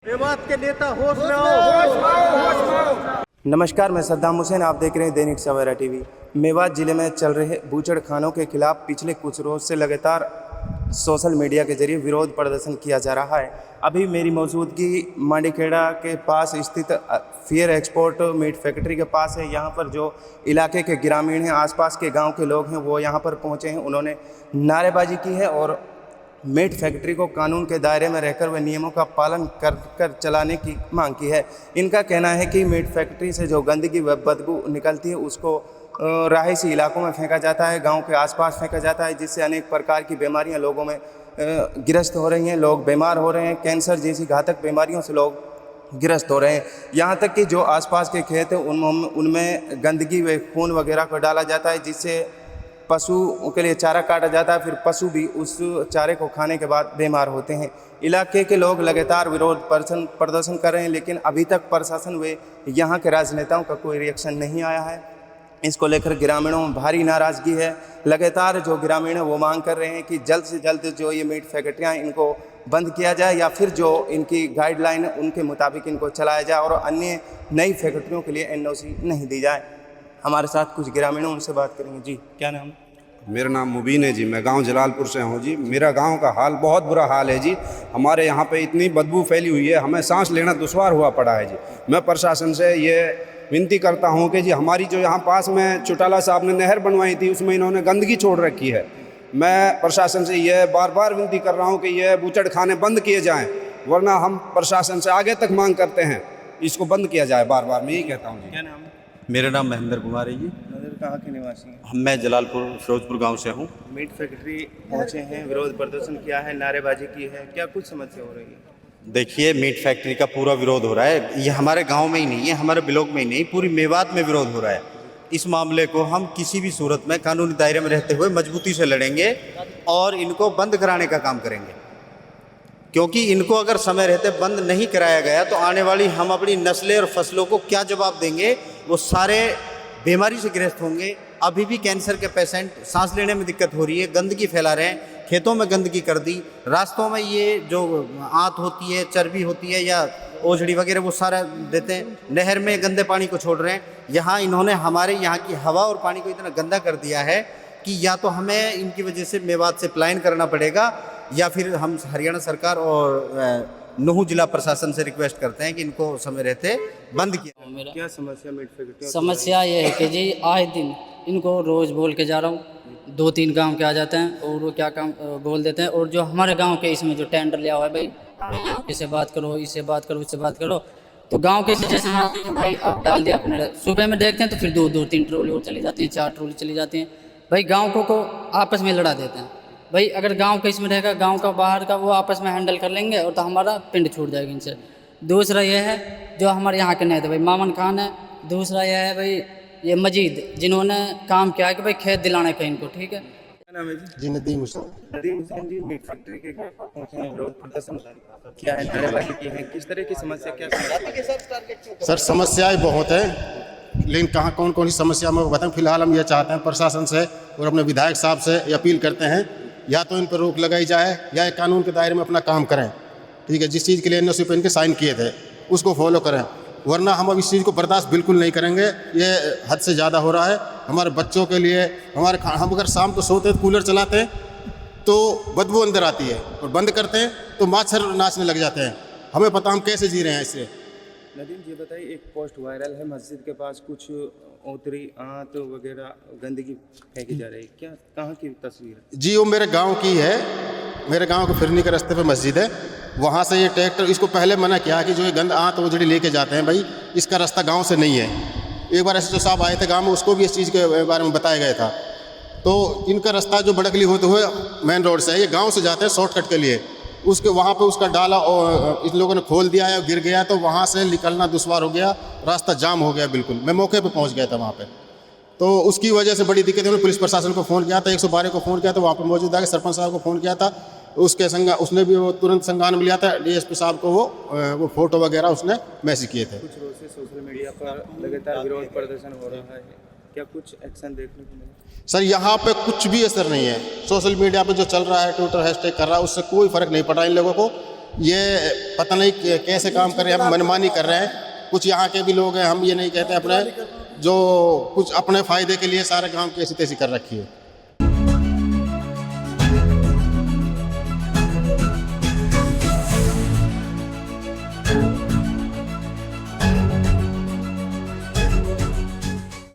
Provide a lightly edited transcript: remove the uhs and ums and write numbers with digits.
मेवात के नेता होश में आओ। नमस्कार, मैं सद्दाम हुसैन। आप देख रहे हैं दैनिक सवेरा टीवी। मेवात जिले में चल रहे बूचड़खानों के खिलाफ पिछले कुछ रोज से लगातार सोशल मीडिया के जरिए विरोध प्रदर्शन किया जा रहा है। अभी मेरी मौजूदगी मांडीखेड़ा के पास स्थित फेयर एक्सपोर्ट मीट फैक्ट्री के पास है। यहाँ पर जो इलाके के ग्रामीण हैं, आसपास के गांव के लोग हैं, वो यहाँ पर पहुँचे हैं। उन्होंने नारेबाजी की है और मीट फैक्ट्री को कानून के दायरे में रहकर वे नियमों का पालन कर चलाने की मांग की है। इनका कहना है कि मीट फैक्ट्री से जो गंदगी व बदबू निकलती है उसको रहायशी इलाकों में फेंका जाता है, गांव के आसपास फेंका जाता है, जिससे अनेक प्रकार की बीमारियां लोगों में ग्रस्त हो रही हैं। लोग बीमार हो रहे हैं, कैंसर जैसी घातक बीमारियों से लोग ग्रस्त हो रहे हैं। यहाँ तक कि जो आसपास के खेत हैं उनमें गंदगी व खून वगैरह को डाला जाता है, जिससे पशु के लिए चारा काटा जाता है। फिर पशु भी उस चारे को खाने के बाद बीमार होते हैं। इलाके के लोग लगातार विरोध प्रदर्शन कर रहे हैं, लेकिन अभी तक प्रशासन व यहाँ के राजनेताओं का कोई रिएक्शन नहीं आया है। इसको लेकर ग्रामीणों में भारी नाराज़गी है। लगातार जो ग्रामीण हैं वो मांग कर रहे हैं कि जल्द से जल्द जो ये मीट फैक्ट्रियाँ इनको बंद किया जाए, या फिर जो इनकी गाइडलाइन है उनके मुताबिक इनको चलाया जाए और अन्य नई फैक्ट्रियों के लिए एनओसी नहीं दी जाए। हमारे साथ कुछ ग्रामीणों, उनसे बात करेंगे। जी, क्या नाम? मेरा नाम मुबीन है जी। मैं गांव जलालपुर से हूँ जी। मेरा गांव का हाल बहुत बुरा हाल है जी। हमारे यहाँ पे इतनी बदबू फैली हुई है, हमें सांस लेना दुश्वार हुआ पड़ा है जी। मैं प्रशासन से ये विनती करता हूँ कि जी हमारी जो यहाँ पास में चौटाला साहब ने नहर बनवाई थी उसमें इन्होंने गंदगी छोड़ रखी है। मैं प्रशासन से यह बार बार विनती कर रहा हूँ कि यह बूचड़खाने बंद किए जाएँ, वरना हम प्रशासन से आगे तक मांग करते हैं इसको बंद किया जाए। बार बार मैं यही कहता हूँ जी। क्या नाम है? मेरा नाम महेंद्र कुमार है जी। कहाँ के निवासी हैं? मैं जलालपुर फिरोजपुर गांव से हूँ। मीट फैक्ट्री पहुँचे हैं, विरोध प्रदर्शन किया है, नारेबाजी की है, क्या कुछ समस्या हो रही है? देखिए, मीट फैक्ट्री का पूरा विरोध हो रहा है। ये हमारे गांव में ही नहीं है, हमारे ब्लॉक में ही नहीं, पूरी मेवात में विरोध हो रहा है। इस मामले को हम किसी भी सूरत में कानूनी दायरे में रहते हुए मजबूती से लड़ेंगे और इनको बंद कराने का काम करेंगे, क्योंकि इनको अगर समय रहते बंद नहीं कराया गया तो आने वाली हम अपनी नस्लें और फसलों को क्या जवाब देंगे। वो सारे बीमारी से ग्रस्त होंगे। अभी भी कैंसर के पेशेंट, सांस लेने में दिक्कत हो रही है, गंदगी फैला रहे हैं, खेतों में गंदगी कर दी, रास्तों में ये जो आंत होती है, चर्बी होती है या ओझड़ी वगैरह वो सारा देते हैं, नहर में गंदे पानी को छोड़ रहे हैं। यहाँ इन्होंने हमारे यहाँ की हवा और पानी को इतना गंदा कर दिया है कि या तो हमें इनकी वजह से मेवात से पलायन करना पड़ेगा, या फिर हम हरियाणा सरकार और नूहू जिला प्रशासन से रिक्वेस्ट करते हैं कि इनको समय रहते बंद किया। क्या समस्या मीट फैक्ट्री? समस्या ये है कि जी आए दिन इनको रोज़ बोल के जा रहा हूँ, 2-3 गांव के आ जाते हैं और वो क्या काम बोल देते हैं। और जो हमारे गांव के इसमें जो टेंडर लिया हुआ है, भाई इससे बात करो, इससे बात करो, इससे बात करो, तो गांव के जैसे भाई अब डाल दिया अपने, सुबह में देखते हैं तो फिर 2-3 ट्रॉली और चली जाती हैं, 4 ट्रॉली चली जाती हैं। भाई गाँव को आपस में लड़ा देते हैं। भाई अगर गांव के इसमें रहेगा, गांव का बाहर का वो आपस में हैंडल कर लेंगे और तो हमारा पिंड छूट जाएगा इनसे। दूसरा ये है जो हमारे यहाँ के नहीं थे, भाई मामन खान है। दूसरा यह है भाई ये मजीद, जिन्होंने काम किया है कि भाई खेत दिलाने का इनको, ठीक है। क्या नाम है जी? जी नदीम हुसैन। नदीम हुसैन जी, मीट फैक्ट्री के पहुंचे हैं, विरोध प्रदर्शन क्या है, नारेबाजी की है, किस तरह की समस्या, क्या समस्या? सर समस्याएं बहुत है, लेकिन कहाँ कौन कौन सी समस्या मैं बताऊँ। फिलहाल हम ये चाहते हैं प्रशासन से और अपने विधायक साहब से ये अपील करते हैं, या तो इन पर रोक लगाई जाए या एक कानून के दायरे में अपना काम करें, ठीक है। जिस चीज़ के लिए एनओसी पे इनके साइन किए थे उसको फॉलो करें, वरना हम अब इस चीज़ को बर्दाश्त बिल्कुल नहीं करेंगे। ये हद से ज़्यादा हो रहा है हमारे बच्चों के लिए। हम अगर शाम को सोते हैं, कूलर चलाते हैं तो बदबू अंदर आती है, और बंद करते हैं तो मच्छर नाचने लग जाते हैं। हमें पता हम कैसे जी रहे हैं इससे। नदीम जी बताइए, एक पोस्ट वायरल है, मस्जिद के पास कुछ ओतरी आंत वगैरह गंदगी फेंकी जा रही है, क्या कहाँ की तस्वीर है? जी वो मेरे गांव की है। मेरे गांव के फिरनी के रास्ते पे मस्जिद है, वहाँ से ये ट्रैक्टर, इसको पहले मना किया कि जो ये गंद आंत वो जड़ी लेके जाते हैं, भाई इसका रास्ता गांव से नहीं है। एक बार ऐसे जो साहब आए थे गांव में, उसको भी इस चीज़ के बारे में बताया गया था। तो इनका रास्ता जो बड़कली होते हुए मेन रोड से है, ये गाँव से जाते हैं शॉर्टकट के लिए, उसके वहाँ पे उसका डाला और इन लोगों ने खोल दिया है, गिर गया, तो वहाँ से निकलना दुश्वार हो गया, रास्ता जाम हो गया बिल्कुल। मैं मौके पे पहुँच गया था वहाँ पे, तो उसकी वजह से बड़ी दिक्कत है। पुलिस प्रशासन को फ़ोन किया था, 112 को फ़ोन किया था, वहाँ पर मौजूद आके सरपंच साहब को फ़ोन किया था, उसने भी वो तुरंत संज्ञान में लिया था। डीएसपी साहब को वो फ़ोटो वगैरह उसने मैसेज किए थे। कुछ रोज से सोशल मीडिया पर लगातार विरोध प्रदर्शन हो रहा है, क्या कुछ एक्शन देखने को मिला? सर यहाँ पे कुछ भी असर नहीं है। सोशल मीडिया पे जो चल रहा है, ट्विटर हैशटैग कर रहा है, उससे कोई फ़र्क नहीं पड़ रहा इन लोगों को। ये पता नहीं कैसे काम कर रहे हैं, मनमानी कर रहे हैं। कुछ यहाँ के भी लोग हैं, हम ये नहीं कहते अपने, जो कुछ अपने फ़ायदे के लिए सारे काम की ऐसी तैसी कर रखी है।